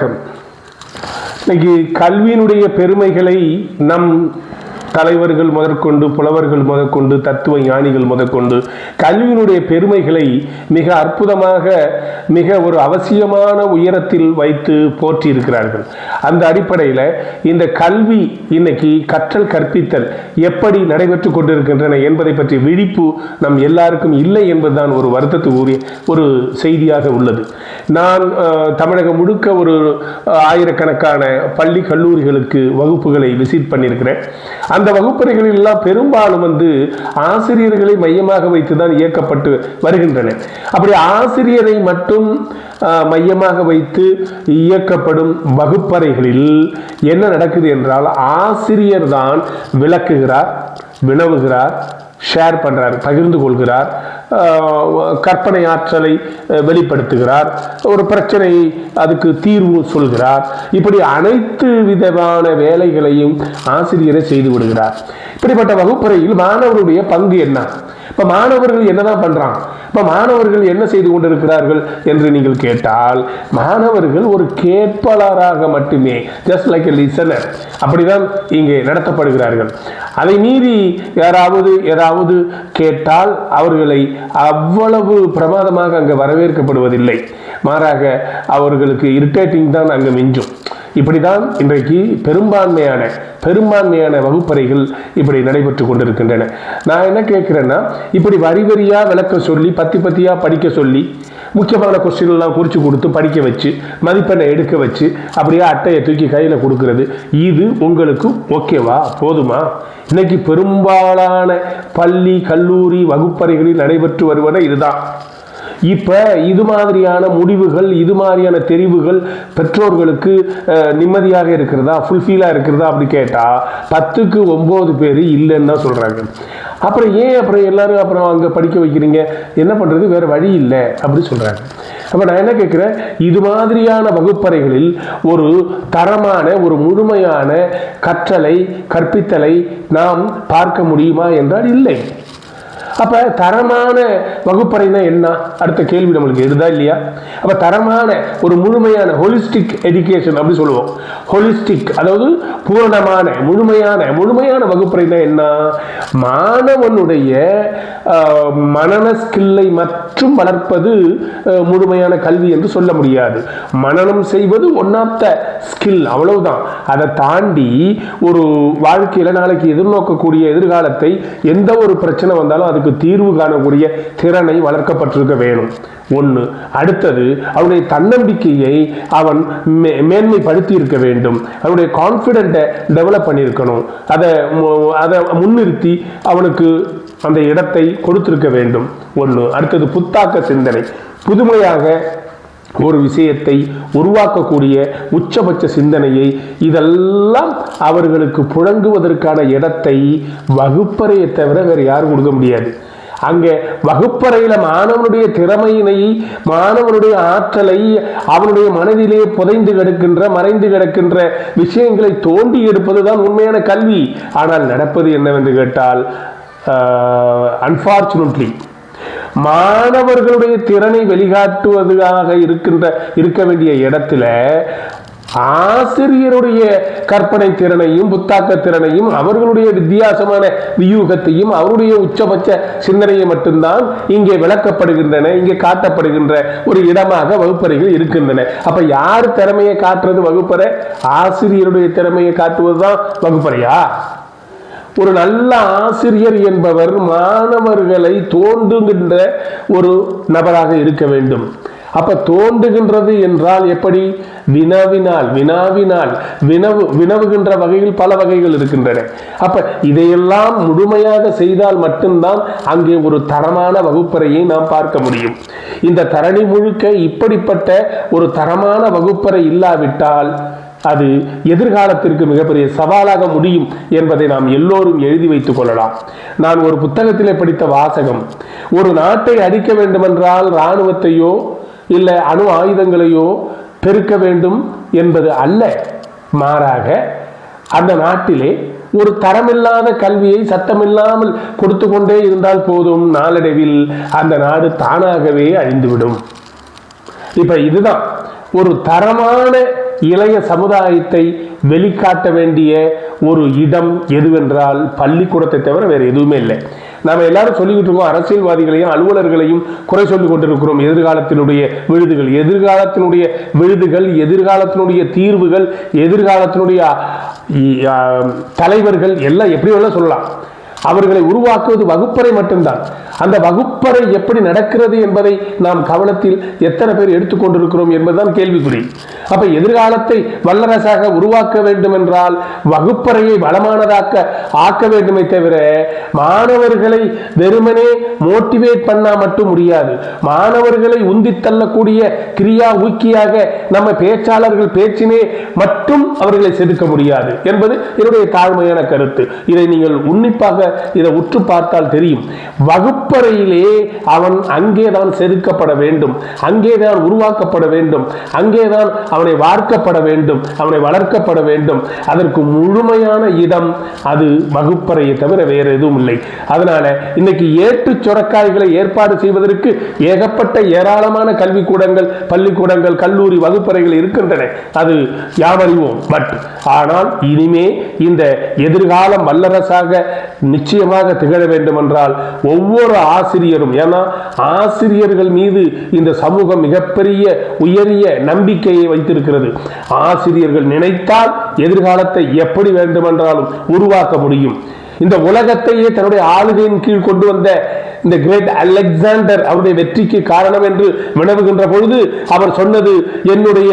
வணக்கம். இன்னைக்கு கல்வியினுடைய பெருமைகளை நம் தலைவர்கள் முதற்கொண்டு, புலவர்கள் முதற்கொண்டு, தத்துவ ஞானிகள் முதற்கொண்டு கல்வியினுடைய பெருமைகளை மிக அற்புதமாக, மிக ஒரு அவசியமான உயரத்தில் வைத்து போற்றி இருக்கிறார்கள். அந்த அடிப்படையில் இந்த கல்வி இன்னைக்கு கற்றல் கற்பித்தல் எப்படி நடைபெற்று கொண்டிருக்கின்றன என்பதை பற்றி விழிப்பு நம் எல்லாருக்கும் இல்லை என்பதுதான் ஒரு வருத்தத்துக்குரிய ஒரு செய்தியாக உள்ளது. நான் தமிழகம் முழுக்க ஒரு ஆயிரக்கணக்கான பள்ளி கல்லூரிகளுக்கு வகுப்புகளை விசிட் பண்ணியிருக்கிறேன். அந்த வகுப்பறைகளில் எல்லாம் பெரும்பாலும் ஆசிரியர்களை மையமாக வைத்துதான் இயக்கப்பட்டு வருகின்றன. அப்படி ஆசிரியரை மட்டும் மையமாக வைத்து இயக்கப்படும் வகுப்பறைகளில் என்ன நடக்குது என்றால், ஆசிரியர் தான் விளக்குகிறார், வினவுகிறார், ஷேர் பண்றார், பகிர்ந்து கொள்கிறார், கற்பனை ஆற்றலை வெளிப்படுத்துகிறார், ஒரு பிரச்சனையை அதுக்கு தீர்வு சொல்கிறார். இப்படி அனைத்து விதமான வேலைகளையும் ஆசிரியரை செய்து விடுகிறார். இப்படிப்பட்ட வகுப்பறையில் மாணவருடைய பங்கு என்ன? இப்ப மாணவர்கள் என்னதான் பண்றாங்க? இப்ப மாணவர்கள் என்ன செய்து கொண்டிருக்கிறார்கள் என்று நீங்கள் கேட்டால், மாணவர்கள் ஒரு கேட்பாளராக மட்டுமே, ஜஸ்ட் லைக் எ லிசனர், அப்படிதான் இங்கே நடத்தப்படுகிறார்கள். அதை மீறி ஏதாவது கேட்டால் அவர்களை அவ்வளவு பிரமாதமாக அங்கு வரவேற்கப்படுவதில்லை. மாறாக அவர்களுக்கு இரிட்டேட்டிங் தான் அங்கு மிஞ்சும். இப்படிதான் இன்றைக்கு பெரும்பான்மையான வகுப்பறைகள் இப்படி நடைபெற்று கொண்டிருக்கின்றன. நான் என்ன கேட்கிறேன்னா, இப்படி வரி வரியா விளக்க சொல்லி, பத்தியா படிக்க சொல்லி, முக்கியமான கொஸ்டின் எல்லாம் குறிச்சு கொடுத்து படிக்க வச்சு, மதிப்பெண்ணை எடுக்க வச்சு, அப்படியே அட்டையை தூக்கி கையில கொடுக்கிறது, இது உங்களுக்கு ஓகேவா, போதுமா? இன்னைக்கு பெரும்பாலான பள்ளி கல்லூரி வகுப்பறைகளில் நடைபெற்று வருவன இதுதான். இப்ப இது மாதிரியான முடிவுகள், இது மாதிரியான தெரிவுகள் பெற்றோர்களுக்கு நிம்மதியாக இருக்கிறதா, ஃபுல்ஃபீலா இருக்கிறதா அப்படி கேட்டா 10க்கு 9 பேர் இல்லைன்னு தான் சொல்றாங்க. அப்புறம் எல்லாரும் அங்க படிக்க வைக்கிறீங்க, என்ன பண்றது, வேற வழி இல்லை அப்படி சொல்றாங்க. அப்ப நான் என்ன கேட்கிறேன், இது மாதிரியான வகுப்பறைகளில் ஒரு தரமான, ஒரு முழுமையான கற்றலை, கற்பித்தலை நாம் பார்க்க முடியுமா என்றால் இல்லை. அப்ப தரமான வகுப்பறைனா என்ன? அடுத்த கேள்வி நம்மளுக்கு எழுதா இல்லையா? அப்ப தரமான ஒரு முழுமையான ஹோலிஸ்டிக் எஜுகேஷன் அப்படி சொல்லுவோம். ஹோலிஸ்டிக் அதாவது பூரணமான, முழுமையான வகுப்பறைனா என்ன? மாணவனுடைய மனன ஸ்கில்லை மற்றும் வளர்ப்பது முழுமையான கல்வி என்று சொல்ல முடியாது. மனனம் செய்வது ஒன் ஆஃப் த ஸ்கில், அவ்வளவுதான். அதை தாண்டி ஒரு வாழ்க்கையில நாளைக்கு எதிர்நோக்கக்கூடிய எதிர்காலத்தை, எந்த ஒரு பிரச்சனை வந்தாலும் அதுக்கு தீர்வு காணக்கூடிய திறனை வளர்க்கப்பட்டிருக்க வேணும். ஒன்று. அடுத்தது, அவனுடைய தன்னம்பிக்கையை அவன் மேன்மைப்படுத்தி இருக்க வேண்டும். அவனுடைய கான்ஃபிடென்ட்டை டெவலப் பண்ணியிருக்கணும். அதை முன்னிறுத்தி அவனுக்கு அந்த இடத்தை கொடுத்திருக்க வேண்டும். ஒன்று. அடுத்தது, புத்தாக்க சிந்தனை, புதுமையாக ஒரு விஷயத்தை உருவாக்கக்கூடிய உச்சபட்ச சிந்தனையை, இதெல்லாம் அவர்களுக்கு புழங்குவதற்கான இடத்தை வகுப்பறையை தவிர வேறு யாரும் கொடுக்க முடியாது. அங்கே வகுப்பறையில மாணவனுடைய திறமையினை, மாணவனுடைய ஆற்றலை, அவனுடைய மனதிலே மறைந்து கிடக்கின்ற விஷயங்களை தோண்டி எடுப்பதுதான் உண்மையான கல்வி. ஆனால் நடப்பது என்னவென்று கேட்டால், அன்பார்ச்சுனேட்லி மாணவர்களுடைய திறனை வெளிக்காட்டுவதாக இருக்க வேண்டிய இடத்துல ஆசிரியருடைய கற்பனை திறனையும், புத்தாக்க திறனையும், அவர்களுடைய வித்தியாசமான வியூகத்தையும், அவருடைய உச்சபட்ச சிந்தனையை மட்டும்தான் இங்கே விளக்கப்படுகின்றன, இங்கே காட்டப்படுகின்ற ஒரு இடமாக வகுப்பறைகள் இருக்கின்றன. அப்ப யார் திறமையை காட்டுறது வகுப்பறை? ஆசிரியருடைய திறமையை காட்டுவதுதான் வகுப்பறையா? ஒரு நல்ல ஆசிரியர் என்பவர் மாணவர்களை தோண்டுகின்ற ஒரு நபராக இருக்க வேண்டும். அப்ப தோண்டுகின்றது என்றால் எப்படி? வினவுகின்ற வகையில் பல வகைகள் இருக்கின்றன. அப்ப இதையெல்லாம் முழுமையாக செய்தால் மட்டும்தான் அங்கே ஒரு தரமான வகுப்பறையை நாம் பார்க்க முடியும். இந்த தரணி முழுக்க இப்படிப்பட்ட ஒரு தரமான வகுப்பறை இல்லாவிட்டால் அது எதிர்காலத்திற்கு மிகப்பெரிய சவாலாக முடியும் என்பதை நாம் எல்லோரும் எழுதி வைத்துக் கொள்ளலாம். நான் ஒரு புத்தகத்திலே படித்த வாசகம், ஒரு நாட்டை அழிக்க வேண்டுமென்றால் இராணுவத்தையோ இல்லை அணு ஆயுதங்களையோ பெருக்க வேண்டும் என்பது அல்ல. மாறாக அந்த நாட்டிலே ஒரு தரமில்லாத கல்வியை சத்தமில்லாமல் கொடுத்து கொண்டே இருந்தால் போதும், நாளடைவில் அந்த நாடு தானாகவே அழிந்துவிடும். இப்ப இதுதான் ஒரு தரமான இளைய சமுதாயத்தை வெளிக்காட்ட வேண்டிய ஒரு இடம் எதுவென்றால் பள்ளிக்கூடத்தை தவிர வேறு எதுவுமே இல்லை. நாம் எல்லாரும் சொல்லிக்கிட்டு இருக்கோம், அரசியல்வாதிகளையும் அலுவலர்களையும் குறை சொல்லிக் கொண்டிருக்கிறோம். எதிர்காலத்தினுடைய விழுதுகள், எதிர்காலத்தினுடைய தீர்வுகள், எதிர்காலத்தினுடைய தலைவர்கள் எல்லாம் எப்படி வேணாலும் சொல்லலாம். அவர்களை உருவாக்குவது வகுப்பறை மட்டும்தான். அந்த வகுப்பறை எப்படி நடக்கிறது என்பதை நாம் கவனத்தில் எத்தனை பேர் எடுத்துக்கொண்டிருக்கிறோம் என்பதுதான் கேள்விக்குறி. அப்ப எதிர்காலத்தை வல்லரசாக உருவாக்க வேண்டும் என்றால் வகுப்பறையை வளமானதாக்க ஆக்க வேண்டுமே தவிர மாணவர்களை வெறுமனே மோட்டிவேட் பண்ணா மட்டும் முடியாது. மாணவர்களை உந்தி தள்ளக்கூடிய கிரியா ஊக்கியாக நம்ம பேச்சாளர்கள் பேச்சினே மட்டும் அவர்களை செதுக்க முடியாது என்பது என்னுடைய தாழ்மையான கருத்து. இதை நீங்கள் உன்னிப்பாக இதை உற்று பார்த்தால் தெரியும். வகுப்பறையிலே அவன் அங்கேதான் செதுக்கப்பட வேண்டும், அங்கேதான் உருவாக்கப்பட வேண்டும், அங்கேதான் அவனை வார்க்கப்பட வேண்டும், அவனை வளர்க்கப்பட வேண்டும். அதற்கு முழுமையான இடம் அது வகுப்பறையை தவிர வேறு எதுவும் இல்லை. அதனால இன்னைக்கு ஏற்று சுரக்காய்களை ஏற்பாடு செய்வதற்கு ஏகப்பட்ட ஏராளமான கல்விக்கூடங்கள், பள்ளிக்கூடங்கள், கல்லூரி வகுப்பறைகள் இருக்கின்றன. அது யாவறிவோம். பட் ஆனால் இனிமே இந்த எதிர்காலம் வல்லரசாக நிச்சயமாக திகழ வேண்டும் என்றால் ஒவ்வொரு ஆசிரியரும், ஏன்னா ஆசிரியர்கள் மீது இந்த சமூகம் மிகப்பெரிய உயரிய நம்பிக்கையை வைத்திருக்கிறது. ஆசிரியர்கள் நினைத்தால் எதிர்காலத்தை எப்படி வேண்டுமென்றாலும் உருவாக்க முடியும். இந்த உலகத்தையே தன்னுடைய ஆளுகையின் கீழ் கொண்டு வந்த இந்த கிரேட் அலெக்சாண்டர் அவருடைய வெற்றிக்கு காரணம் என்று வினவுகின்ற பொழுது அவர் சொன்னது, என்னுடைய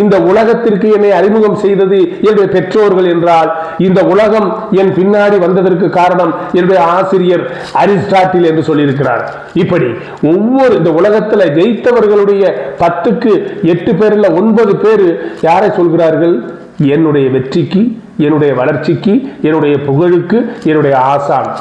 இந்த உலகத்திற்கு என்னை அறிமுகம் செய்தது என்னுடைய பெற்றோர்கள் என்றால், இந்த உலகம் என் பின்னாடி வந்ததற்கு காரணம் என்னுடைய ஆசிரியர் அரிஸ்டாட்டில் என்று சொல்லியிருக்கிறார். இப்படி ஒவ்வொரு இந்த உலகத்தில் ஜெயித்தவர்களுடைய 10க்கு 8 பேர்ல 9 பேர் யாரை சொல்கிறார்கள்? என்னுடைய வெற்றிக்கு, என்னுடைய வளர்ச்சிக்கு, என்னுடைய புகழுக்கு என்னுடைய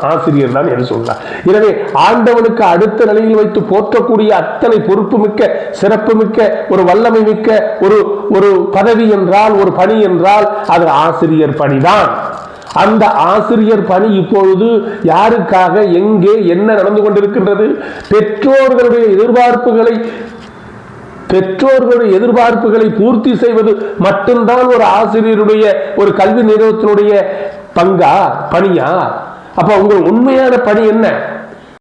ஆசிரியர் தான் என்று சொல்றார். எனவே ஆண்டவனுக்கு அடுத்த நிலையில் வைத்து போற்றக்கூடிய அத்தனை பொறுப்பு மிக்க, சிறப்பு மிக்க, ஒரு வல்லமை மிக்க ஒரு பதவி என்றால், ஒரு பணி என்றால் அது ஆசிரியர் பணிதான். அந்த ஆசிரியர் பணி இப்பொழுது யாருக்காக, எங்கே, என்ன நடந்து கொண்டிருக்கின்றது? பெற்றோர்களுடைய எதிர்பார்ப்புகளை பூர்த்தி செய்வது மட்டும்தான் ஒரு ஆசிரியருடைய, ஒரு கல்வி நிறுவனத்தினுடைய பணியா? அப்ப உங்கள் உண்மையான பணி என்ன?